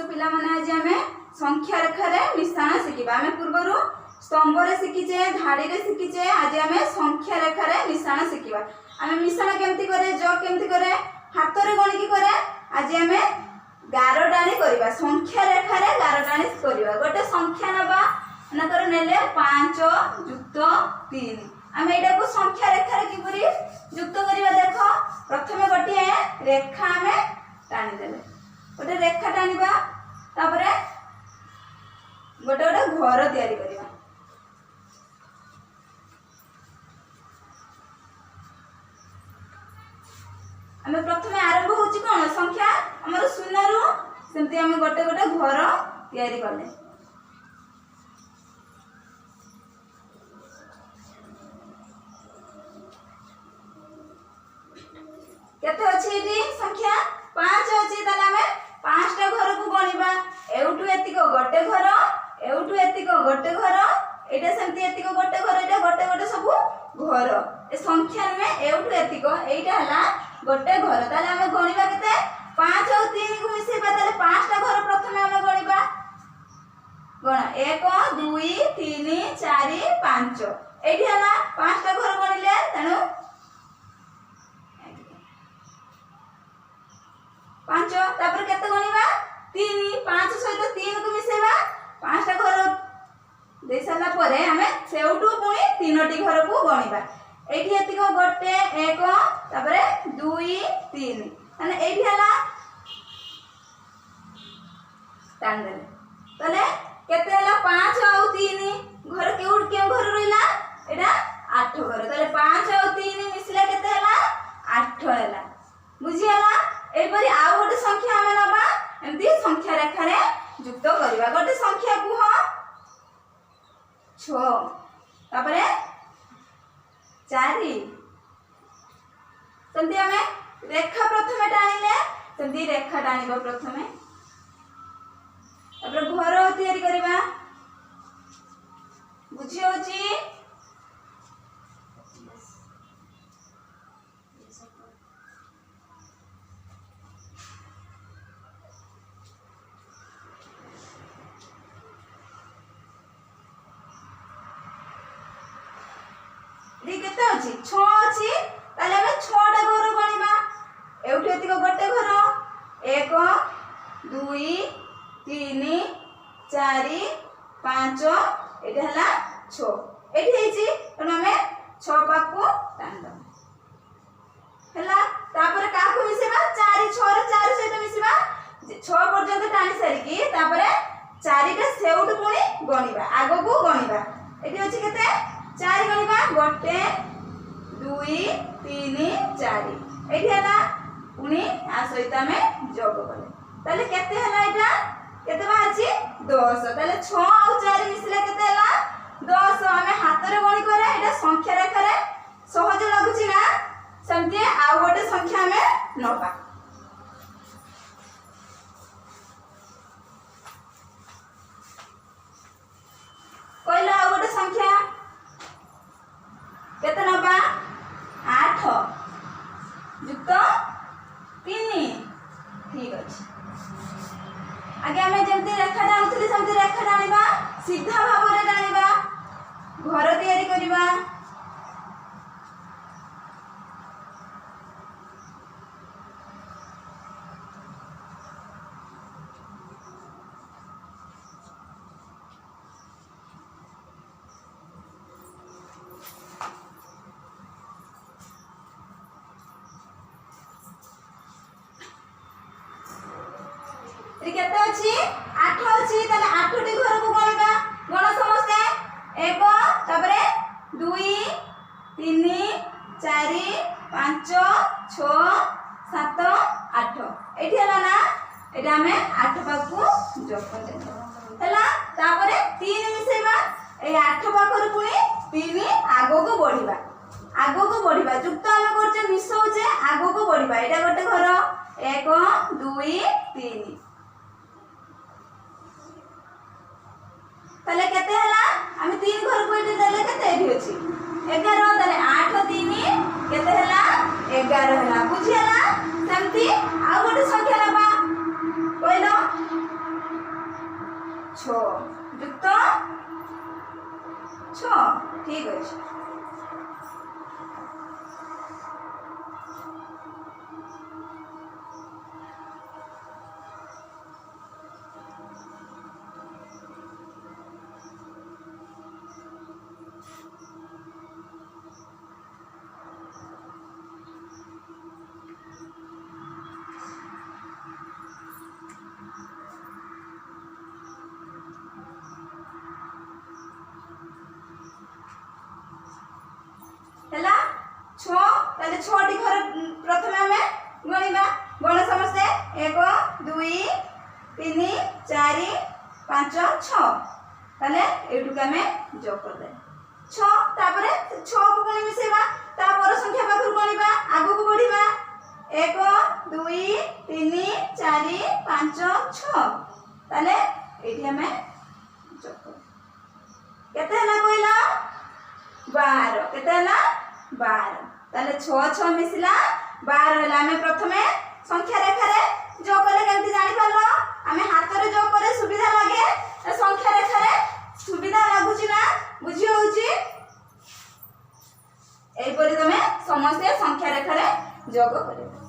पिला माने आज आमे संख्या रेखा रे मिश्रण शिखिबा। आमे पूर्वरु स्तंभ रे शिखिचे, धाड़ी रे शिखिचे, आज आमे संख्या रेखा रे मिश्रण शिखिबा। आमे मिश्रण केमती करे, जोग केमती करे, हाथ रे गणी की करे। आज आमे गारटाणी करबा, संख्या रेखा रे गारटाणी करबा। गोटे संख्या नबा नकर नेले 5 + 3। आमे एटा को संख्या रेखा रे किपरि युक्त करबा देखो। प्रथमे गोटे रेखा आमे टाणी देले, गोटे रेखा टाणीबा, तापरे गोटे गोटे घर तैयारी करबा। आमे प्रथमे आरंभ होची कोन संख्या हमर 0 रु, सेमती आमे गोटे गोटे घर तैयारी करले। केते अछि एटी संख्या 5 अछि, ताले आमे 5 टा घर को गणिबा। एउटु एतिको गोटे घर, एउटु एतिको गोटे घर, एटा सेमती एतिको गोटे घर, एटा गोटे गोटे सब घर। ए संख्या में एउटु एतिको एटा हला गोटे घर। ताले आमे गणिबा केते 5 और 3 को मिसेबा। ताले 5 टा घर प्रथमे आमे गणिबा। गण 1 2 3 4 5। एठी हला 5 टा घर गणिले, तेनु 5। तापर केते गणिबा 3, 5 सहित 3 को मिसेबा। 5 टा घर दे साला परे हमें सेउटु पुनी 3टी घर को गणिबा। एठी एतिको गोटे 1, तापरे 2 3, माने एठी हला टान देले। तले केते हला 5 और 3 घर के घर रहिला, एटा 8 घर। तले 5 और 3 मिसले केते हला 8 हला। बुझी हला। एपरि आउ गोटे संख्या हमें नबा, एमती संख्या रेखा रे युक्त करबा। गोटे संख्या कुह 6, तापरे 4। सेमती हमें रेखा प्रथमे टाणीले, सेमती रेखा टाणीबा प्रथमे, तापरे घर तैयारी करबा। बुझी होची। केते अछि 6 अछि, ताले हमें 6 टा घर गणिबा। एउठी एतिको गोटे घर, 1 2 3 4 5, एटा हला 6। एठी हेची तने हमें 6 पाकू टान दो हला। तापर काकू मिसेबा 4 6 रे 4 सहित मिसेबा। 6 पर्यंत टाणी सारी की तापर 4 टा सेउट पुनी गणिबा, आगो को गणिबा। एठी अछि केते 4 गणिबा। 1 2 3 4, एठी हला पुनी आ सहित हमें जोग करले। ताले केते हला एटा केते बाची 10। ताले 6 और 4 मिसले केते हला 10। हमें हाथ रे गणी करे, एटा संख्या रेखा रे सहज लागुची ना, सेमती आ गोटे संख्या हमें नबा। कहला आ गोटे संख्या केते नबा 8 युक्त 3। ठीक अछि। आगे हमें जेमती रेखा टाणुथली सेमती रेखा टाणीबा, सीधा भाव रे टाणीबा, घर तैयारी करबा। केते अछि 8 अछि, ताले 8टी घर को गणिबा। गण समस्ते 1, तापरे 2 3 4 5 6 7 8। एठी हला ना, एटा हमें 8 पाकू जोग करले हला। तापरे 3 मिसेबा। ए 8 पाकर पुनी 3 आगो को बढ़िबा, आगो को बढ़िबा। युक्त हमें करचे मिसौचे, आगो को बढ़िबा। एटा गोटे घर 1 2 3, ताले केते हला हम 3 घर को एठी देले केते एठी अछि 11। ताले 8 3 केते हला 11 हला। बुझी हला। सेमती आ गोटे संख्या लेबा कहलो 6 ଯୁକ୍ତ 6 ଠିକ ଅଛି। ହେଲା 6 ତାହେଲେ 6ଟି ଘର ପ୍ରଥମେ ଆମେ ଗଣିବା। ଗଣ ସମସ୍ତେ 1 2 3 4 5 6 ତାହେଲେ ଏଇଠୁକୁ ଆମେ ଯୋଗ କରିଦେବା 6 ତାପରେ 6 କୁ ପୁଣି ମିଶେଇବା ତା ପର ସଂଖ୍ୟା ପାଖରୁ ଗଣିବା ଆଗକୁ ବଢିବା 1 2 3 4 5 6 ତାହେଲେ ଏଇଠି ଆମେ ଯୋଗ କରିବା। କେତେ ହେଲା କହିଲା 12 କେତେ ହେଲା 12 ତାହେଲେ 6 6 ମିଶିଲା 12 ହେଲା। ଆମେ ପ୍ରଥମେ ସଂଖ୍ୟା ରେଖାରେ যোগ কলে কেমতি জানি পারলো আমি হাতরে যোগ করে সুবিধা লাগে সংখ্যা রেখারে সুবিধা লাগুছি না বুঝি হউছি এইপরি তুমি সমস্ত সংখ্যা রেখারে যোগ করিবে।